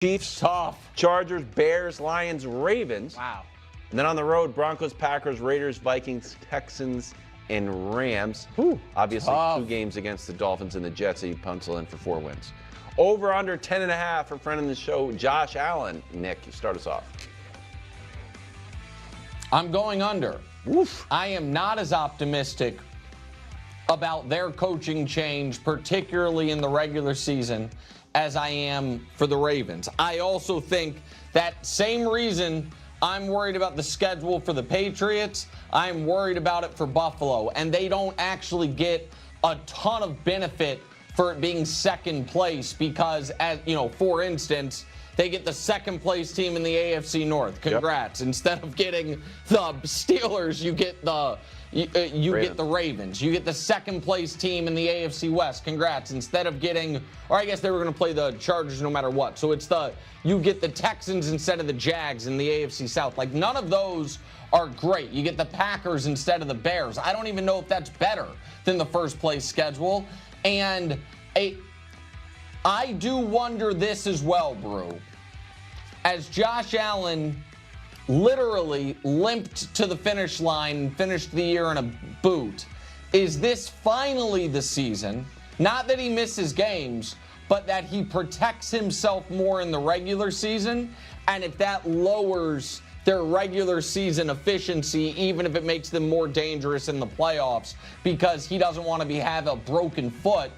Chiefs, Tough. Chargers, Bears, Lions, Ravens. Wow. And then on the road, Broncos, Packers, Raiders, Vikings, Texans, and Rams. Obviously, tough. 2 games against the Dolphins and the Jets that you pencil in for 4 wins. Over under 10.5 for friend of the show, Josh Allen. Nick, you start us off. I'm going under. Woof. I am not as optimistic about their coaching change, particularly in the regular season, as I am for the Ravens. I also think that same reason I'm worried about the schedule for the Patriots, I'm worried about it for Buffalo, and they don't actually get a ton of benefit for it being second place because, as you know, for instance, they get the second place team in the AFC North. Congrats. Yep. Instead of getting the Steelers, you get the get the Ravens. You get the second place team in the AFC West. Congrats. Instead of getting, or I guess they were going to play the Chargers no matter what. So you get the Texans instead of the Jags in the AFC South. Like, none of those are great. You get the Packers instead of the Bears. I don't even know if that's better than the first place schedule. And I do wonder this as well, Brew. As Josh Allen literally limped to the finish line and finished the year in a boot, is this finally the season, not that he misses games, but that he protects himself more in the regular season? And if that lowers their regular season efficiency, even if it makes them more dangerous in the playoffs, because he doesn't want to have a broken foot,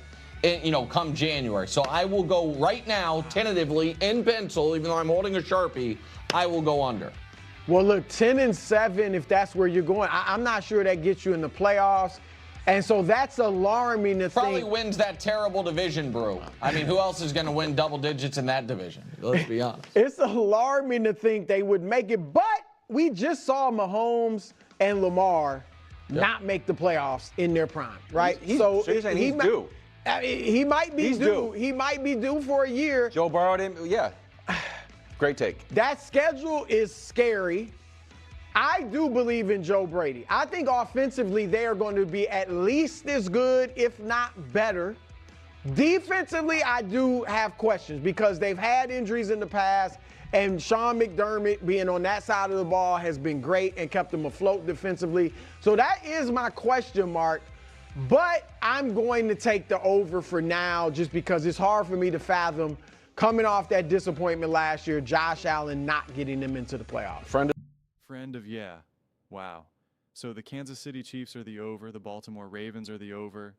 come January. So I will go right now, tentatively, in pencil, even though I'm holding a Sharpie, I will go under. Well, look, 10-7, if that's where you're going, I'm not sure that gets you in the playoffs. And so that's alarming to Probably think. wins that terrible division, Brew. I mean, who else is going to win double digits in that division? Let's be honest. It's alarming to think they would make it. But we just saw Mahomes and Lamar not make the playoffs in their prime, right? He's due. He might be due. He might be due for a year. Joe Burrow didn't, yeah. Great take. That schedule is scary. I do believe in Joe Brady. I think offensively they are going to be at least as good, if not better. Defensively, I do have questions because they've had injuries in the past, and Sean McDermott being on that side of the ball has been great and kept them afloat defensively. So that is my question mark. But I'm going to take the over for now just because it's hard for me to fathom, coming off that disappointment last year, Josh Allen not getting them into the playoffs. Friend of yeah. Wow. So the Kansas City Chiefs are the over, the Baltimore Ravens are the over.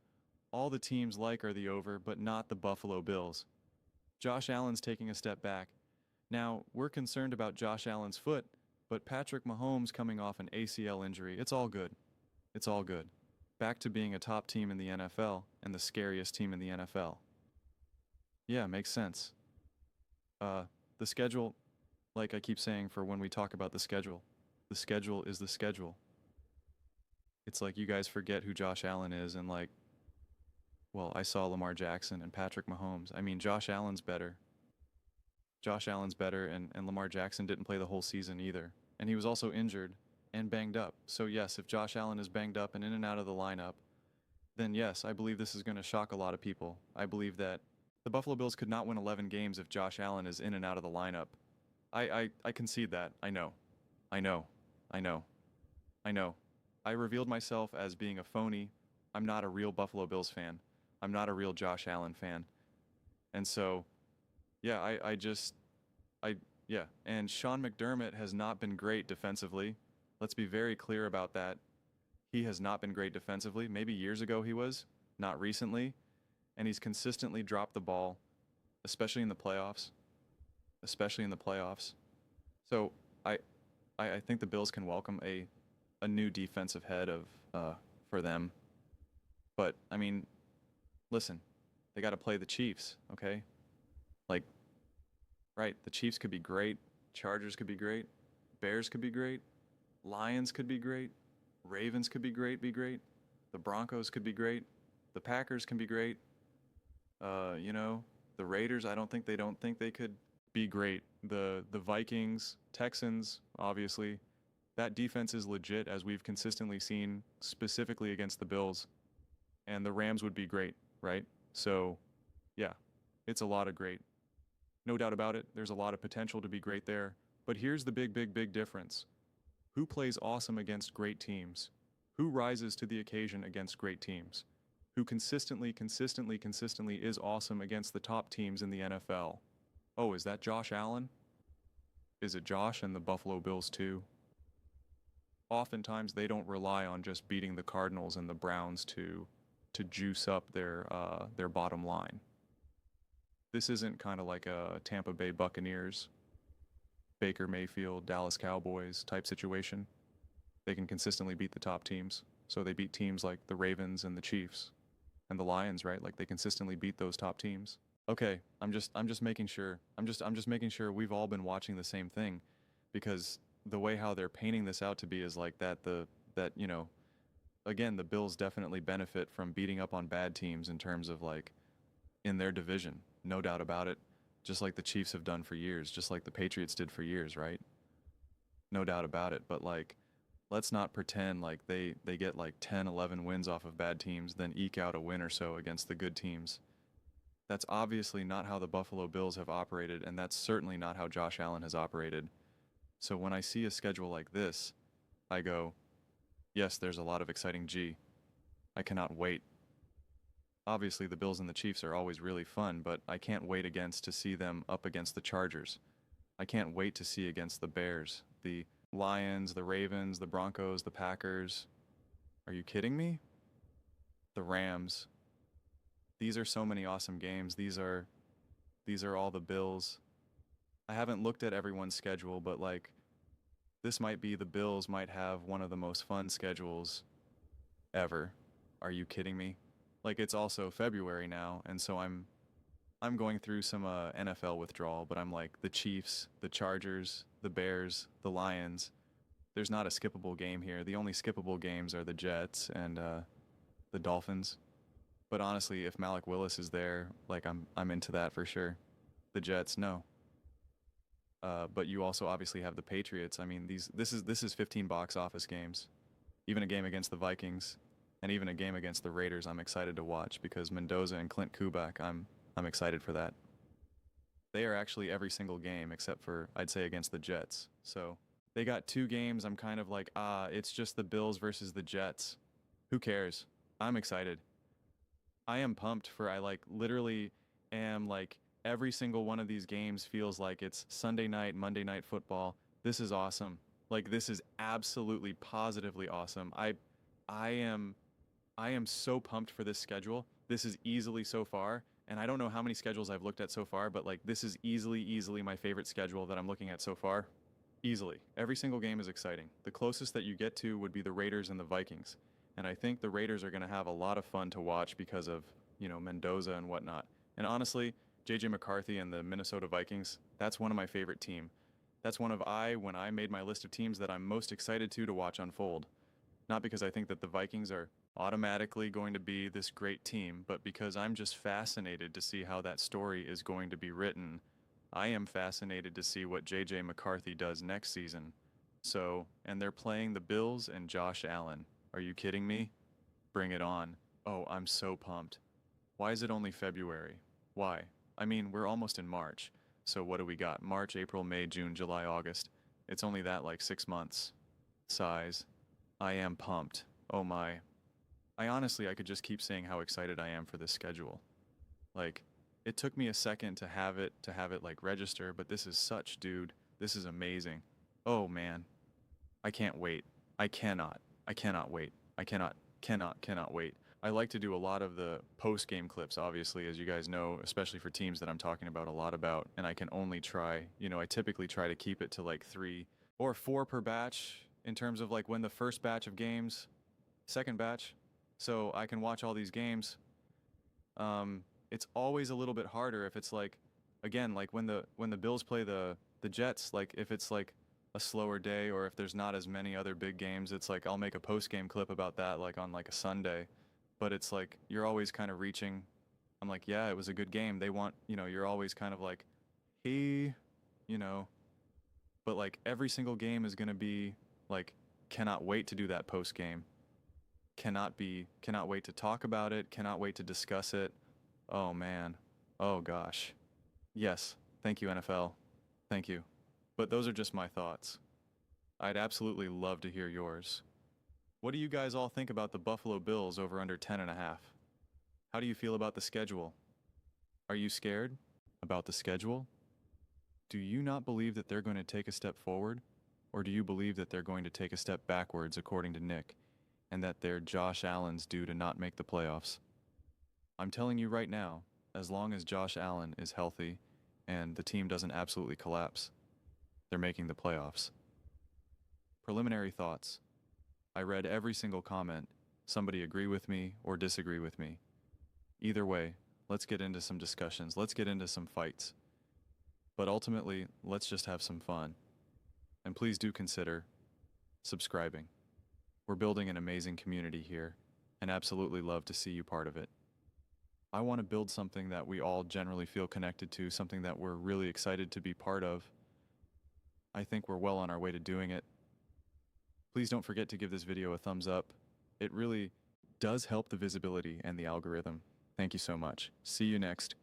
All the teams are the over, but not the Buffalo Bills. Josh Allen's taking a step back. Now, we're concerned about Josh Allen's foot, but Patrick Mahomes coming off an ACL injury, it's all good. It's all good. Back to being a top team in the NFL and the scariest team in the NFL. Yeah, makes sense. The schedule, like I keep saying for when we talk about the schedule is the schedule. It's like you guys forget who Josh Allen is and I saw Lamar Jackson and Patrick Mahomes. I mean, Josh Allen's better. And Lamar Jackson didn't play the whole season either. And he was also injured and banged up. So yes, if Josh Allen is banged up and in and out of the lineup, then yes, I believe this is going to shock a lot of people. I believe that the Buffalo Bills could not win 11 games if Josh Allen is in and out of the lineup. I concede that. I know. I revealed myself as being a phony. I'm not a real Buffalo Bills fan. I'm not a real Josh Allen fan. And so, yeah, And Sean McDermott has not been great defensively. Let's be very clear about that. He has not been great defensively. Maybe years ago he was, not recently. And he's consistently dropped the ball, especially in the playoffs. So I think the Bills can welcome a new defensive head for them. But, I mean, listen, they got to play the Chiefs, okay? Right, the Chiefs could be great. Chargers could be great. Bears could be great. Lions could be great. Ravens could be great. The Broncos could be great. The Packers can be great. The Raiders, I don't think they could be great. The Vikings, Texans, obviously. That defense is legit, as we've consistently seen, specifically against the Bills. And the Rams would be great, right? So, yeah, it's a lot of great. No doubt about it, there's a lot of potential to be great there. But here's the big difference. Who plays awesome against great teams? Who rises to the occasion against great teams? Who consistently is awesome against the top teams in the NFL? Oh, is that Josh Allen? Is it Josh and the Buffalo Bills too? Oftentimes they don't rely on just beating the Cardinals and the Browns to juice up their bottom line. This isn't kind of like a Tampa Bay Buccaneers, Baker Mayfield, Dallas Cowboys type situation. They can consistently beat the top teams. So they beat teams like the Ravens and the Chiefs and the Lions, right? Like they consistently beat those top teams. Okay, I'm just making sure. I'm just making sure we've all been watching the same thing, because the way how they're painting this out to be is like that you know, again, the Bills definitely benefit from beating up on bad teams in terms of like in their division. No doubt about it. Just like the Chiefs have done for years, just like the Patriots did for years, right? No doubt about it. But like, let's not pretend like they get like 10, 11 wins off of bad teams, then eke out a win or so against the good teams. That's obviously not how the Buffalo Bills have operated, and that's certainly not how Josh Allen has operated. So when I see a schedule like this, I go, yes, there's a lot of exciting G. I cannot wait. Obviously, the Bills and the Chiefs are always really fun, but I can't wait to see them up against the Chargers. I can't wait to see against the Bears, the Lions, the Ravens, the Broncos, the Packers. Are you kidding me? The Rams. These are so many awesome games. These are all the Bills. I haven't looked at everyone's schedule, but like, this might be the Bills might have one of the most fun schedules ever. Are you kidding me? Like, it's also February now, and so I'm going through some NFL withdrawal, but I'm like, the Chiefs, the Chargers, the Bears, the Lions. There's not a skippable game here. The only skippable games are the Jets and the Dolphins. But honestly, if Malik Willis is there, like I'm into that for sure. The Jets, no. But you also obviously have the Patriots. I mean, this is 15 box office games. Even a game against the Vikings. And even a game against the Raiders, I'm excited to watch, because Mendoza and Clint Kubiak, I'm excited for that. They are actually every single game except for, I'd say, against the Jets. So they got 2 games. I'm kind of like, it's just the Bills versus the Jets. Who cares? I'm excited. I am pumped for, I like literally am like, every single one of these games feels like it's Sunday night, Monday night football. This is awesome. Like, this is absolutely positively awesome. I am so pumped for this schedule. This is easily so far, and I don't know how many schedules I've looked at so far, but like, this is easily my favorite schedule that I'm looking at so far. Easily. Every single game is exciting. The closest that you get to would be the Raiders and the Vikings. And I think the Raiders are going to have a lot of fun to watch because of, you know, Mendoza and whatnot. And honestly, J.J. McCarthy and the Minnesota Vikings, that's one of my favorite teams. That's one of when I made my list of teams that I'm most excited to watch unfold. Not because I think that the Vikings are automatically going to be this great team, but because I'm just fascinated to see how that story is going to be written. I am fascinated to see what J.J. McCarthy does next season. So, and they're playing the Bills and Josh Allen. Are you kidding me? Bring it on. Oh, I'm so pumped. Why is it only February? Why? I mean, we're almost in March. So what do we got? March, April, May, June, July, August. It's only that like 6 months. Size. I am pumped. Oh my. I could just keep saying how excited I am for this schedule. Like, it took me a second to have it like register, but this is this is amazing. Oh man. I can't wait. I cannot wait. I cannot wait. I like to do a lot of the post-game clips, obviously, as you guys know, especially for teams that I'm talking about a lot about, and I can only try, I typically try to keep it to like 3 or 4 per batch in terms of like when the first batch of games, second batch, so I can watch all these games. It's always a little bit harder if it's like, again, like when the Bills play the Jets, like if it's like a slower day or if there's not as many other big games, it's like I'll make a post-game clip about that like on like a Sunday. But it's like you're always kind of reaching. I'm like, yeah, it was a good game. They want, you're always kind of like, hey, but like every single game is going to be like, cannot wait to do that post-game. Cannot wait to talk about it. Cannot wait to discuss it. Oh man. Oh gosh. Yes. Thank you, NFL. Thank you. But those are just my thoughts. I'd absolutely love to hear yours. What do you guys all think about the Buffalo Bills over under 10.5? How do you feel about the schedule? Are you scared about the schedule? Do you not believe that they're going to take a step forward? Or do you believe that they're going to take a step backwards, according to Nick, and that they're Josh Allen's due to not make the playoffs? I'm telling you right now, as long as Josh Allen is healthy and the team doesn't absolutely collapse, they're making the playoffs. Preliminary thoughts. I read every single comment. Somebody agree with me or disagree with me. Either way, let's get into some discussions. Let's get into some fights. But ultimately, let's just have some fun. And please do consider subscribing. We're building an amazing community here, and absolutely love to see you part of it. I want to build something that we all generally feel connected to, something that we're really excited to be part of. I think we're well on our way to doing it. Please don't forget to give this video a thumbs up. It really does help the visibility and the algorithm. Thank you so much. See you next.